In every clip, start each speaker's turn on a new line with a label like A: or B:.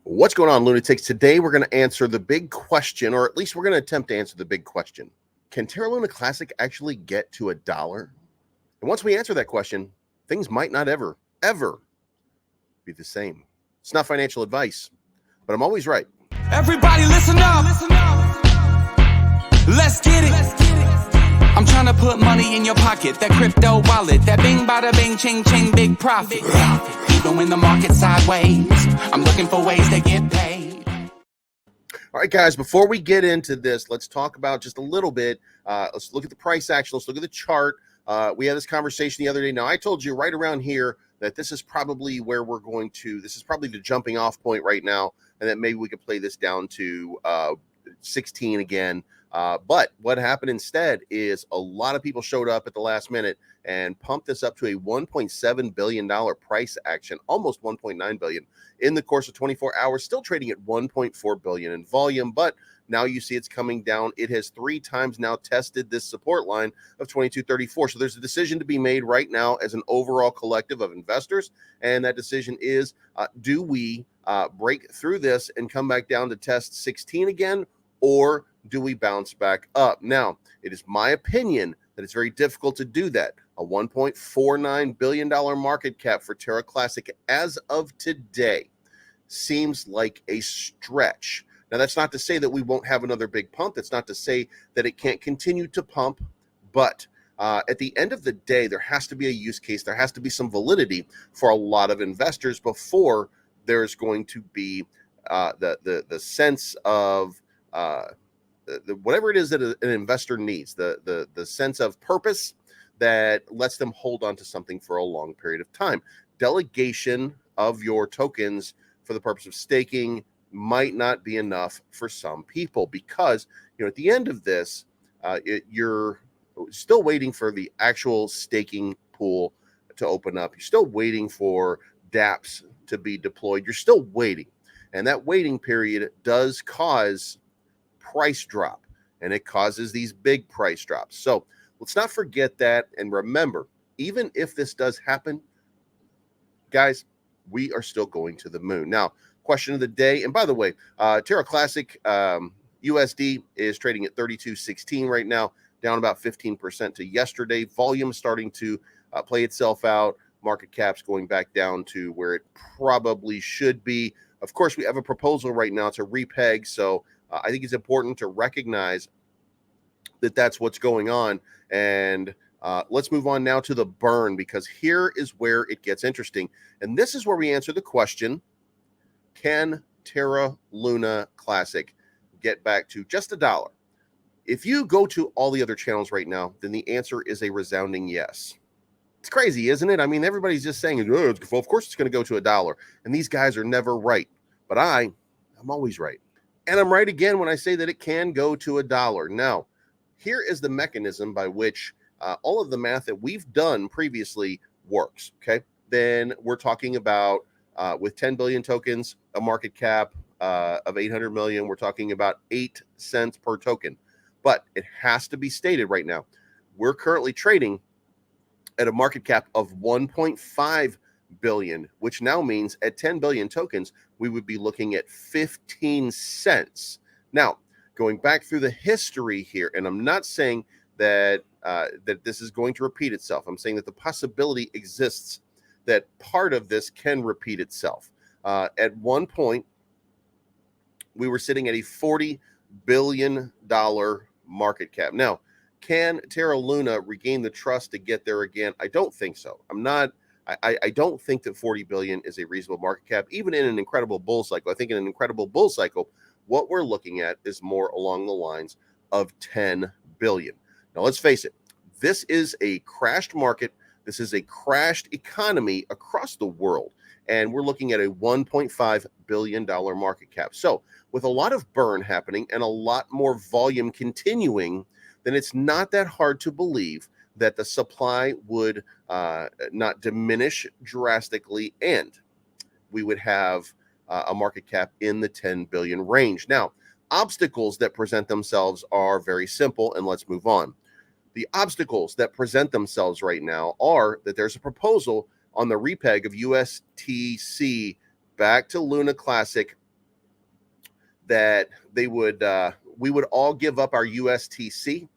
A: What's going on, lunatics? Today we're going to answer the big question, or at least we're going to attempt to answer the big question. Can Terraluna Classic actually get to $1? And once we answer that question, things might not ever be the same. It's not financial advice, but I'm always right.
B: Everybody listen up. Let's get it. I'm trying to put money in your pocket, that crypto wallet, that bing bada bing ching ching big profit. Even when the market's sideways, I'm looking for ways to get paid.
A: All right, guys, before we get into this, let's talk about just a little bit. Let's look at the price action. Let's look at the chart. We had this conversation the other day. Now, I told you right around here that this is probably where we're going to, this is probably the jumping off point right now, and that maybe we could play this down to 16 again. But what happened instead is a lot of people showed up at the last minute and pumped this up to a $1.7 billion price action, almost $1.9 billion in the course of 24 hours, still trading at $1.4 billion in volume. But now you see it's coming down. It has 3 times now tested this support line of 2234. So there's a decision to be made right now as an overall collective of investors. And that decision is, do we break through this and come back down to test 16 again, or do we bounce back up? Now, it is my opinion that it's very difficult to do that. A $1.49 billion market cap for Terra Classic as of today seems like a stretch. Now, that's not to say that we won't have another big pump. That's not to say that it can't continue to pump. But at the end of the day, there has to be a use case. There has to be some validity for a lot of investors before there's going to be the sense of whatever it is that an investor needs, the sense of purpose that lets them hold on to something for a long period of time. Delegation of your tokens for the purpose of staking might not be enough for some people, because at the end of this, you're still waiting for the actual staking pool to open up. You're still waiting for dApps to be deployed. You're still waiting, and that waiting period does cause price drop, and it causes these big price drops. So let's not forget that. And remember, even if this does happen, guys, we are still going to the moon. Now, question of the day. And by the way, Terra Classic USD is trading at 32.16 right now, down about 15% to yesterday. Volume starting to play itself out. Market cap's going back down to where it probably should be. Of course, we have a proposal right now to repeg. So I think it's important to recognize that that's what's going on. And let's move on now to the burn, because here is where it gets interesting. And this is where we answer the question, can Terraluna Classic get back to just $1? If you go to all the other channels right now, then the answer is a resounding yes. It's crazy, isn't it? I mean, everybody's just saying, oh, well, of course it's going to go to $1. And these guys are never right. But I'm always right. And I'm right again when I say that it can go to $1. Now, here is the mechanism by which all of the math that we've done previously works, okay? Then we're talking about, with 10 billion tokens, a market cap of 800 million, we're talking about 8 cents per token. But it has to be stated right now, we're currently trading at a market cap of 1.5 billion, which now means at 10 billion tokens, we would be looking at 15 cents. Now, going back through the history here, and I'm not saying that that this is going to repeat itself. I'm saying that the possibility exists that part of this can repeat itself. At one point, we were sitting at a $40 billion market cap. Now, can Terraluna regain the trust to get there again? I don't think so. I don't think that 40 billion is a reasonable market cap, even in an incredible bull cycle. I think in an incredible bull cycle, what we're looking at is more along the lines of 10 billion. Now, let's face it, this is a crashed market. This is a crashed economy across the world. And we're looking at a $1.5 billion market cap. So with a lot of burn happening and a lot more volume continuing, then it's not that hard to believe that the supply would not diminish drastically, and we would have a market cap in the 10 billion range. Now, obstacles that present themselves are very simple, and let's move on. The obstacles that present themselves right now are that there's a proposal on the repeg of USTC back to Luna Classic that we would all give up our USTC,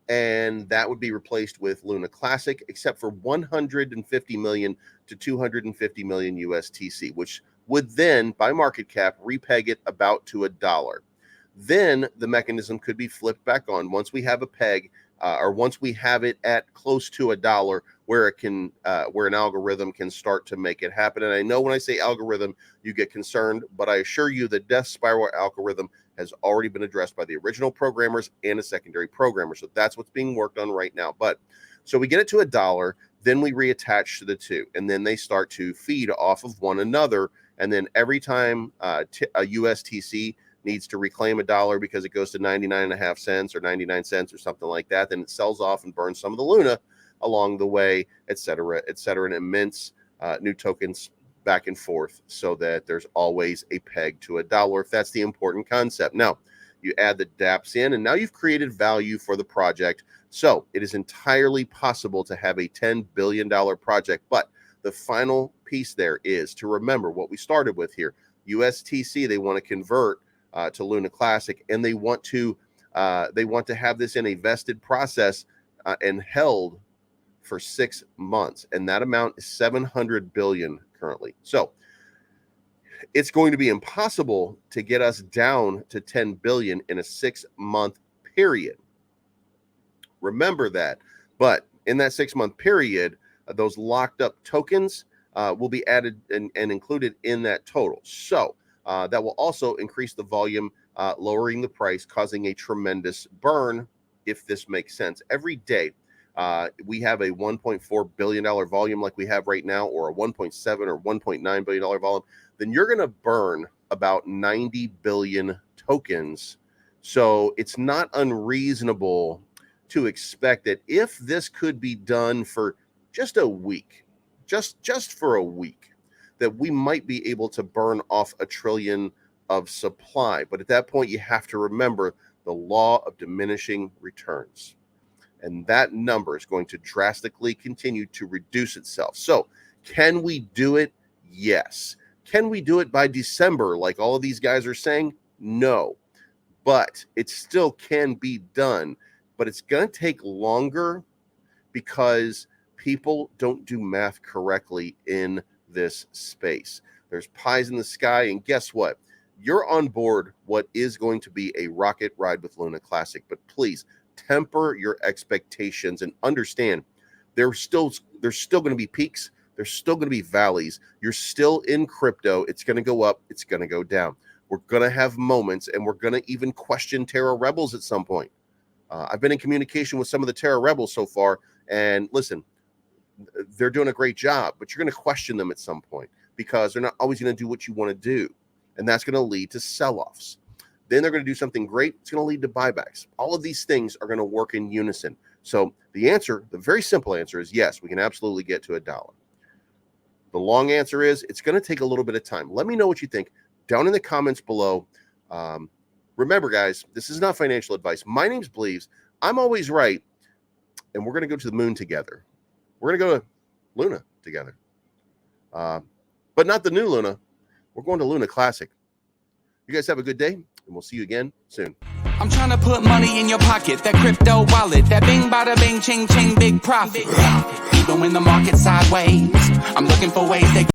A: and that would be replaced with Luna Classic, except for 150 million to 250 million USTC, which would then, by market cap, repeg it about to $1. Then the mechanism could be flipped back on once we have a peg, or once we have it at close to $1, where it can, where an algorithm can start to make it happen. And I know when I say algorithm, you get concerned, but I assure you the death spiral algorithm has already been addressed by the original programmers and a secondary programmer. So that's what's being worked on right now. But so we get it to $1, then we reattach to the two, and then they start to feed off of one another. And then every time a USTC needs to reclaim $1 because it goes to 99.5 cents or 99 cents or something like that, then it sells off and burns some of the Luna along the way, et cetera, and it mints new tokens back and forth so that there's always a peg to $1, if that's the important concept. Now, you add the dApps in, and now you've created value for the project. So it is entirely possible to have a $10 billion project. But the final piece there is to remember what we started with here. USTC, they want to convert to Luna Classic, and they want to have this in a vested process and held for 6 months, and that amount is 700 billion currently. So it's going to be impossible to get us down to 10 billion in a 6-month period. Remember that. But in that 6-month period, those locked up tokens will be added and included in that total. So that will also increase the volume, lowering the price, causing a tremendous burn, if this makes sense. Every day, we have a $1.4 billion volume like we have right now, or a 1.7 or $1.9 billion volume, then you're going to burn about 90 billion tokens. So it's not unreasonable to expect that if this could be done for just a week, just for a week, that we might be able to burn off $1 trillion of supply. But at that point, you have to remember the law of diminishing returns. And that number is going to drastically continue to reduce itself. So can we do it? Yes. Can we do it by December, like all of these guys are saying? No. But it still can be done. But it's going to take longer because people don't do math correctly in this space. There's pies in the sky, and guess what? You're on board what is going to be a rocket ride with Luna Classic, but please temper your expectations and understand there's still going to be peaks, there's still going to be valleys. You're still in crypto. It's going to go up, it's going to go down. We're going to have moments, and we're going to even question Terra rebels at some point. I've been in communication with some of the Terra rebels so far, and listen, they're doing a great job, but you're going to question them at some point because they're not always going to do what you want to do, and that's going to lead to sell-offs. Then they're going to do something great. It's going to lead to buybacks. All of these things are going to work in unison. So the answer, the very simple answer is yes, we can absolutely get to $1. The long answer is it's going to take a little bit of time. Let me know what you think down in the comments below. Remember, guys, this is not financial advice. My name's Bleaves. I'm always right, and we're going to go to the moon together. We're going to go to Luna together. But not the new Luna. We're going to Luna Classic. You guys have a good day, and we'll see you again soon.
B: I'm trying to put money in your pocket, that crypto wallet, that bing bada bing ching ching big profit. Even when the market's sideways, I'm looking for ways that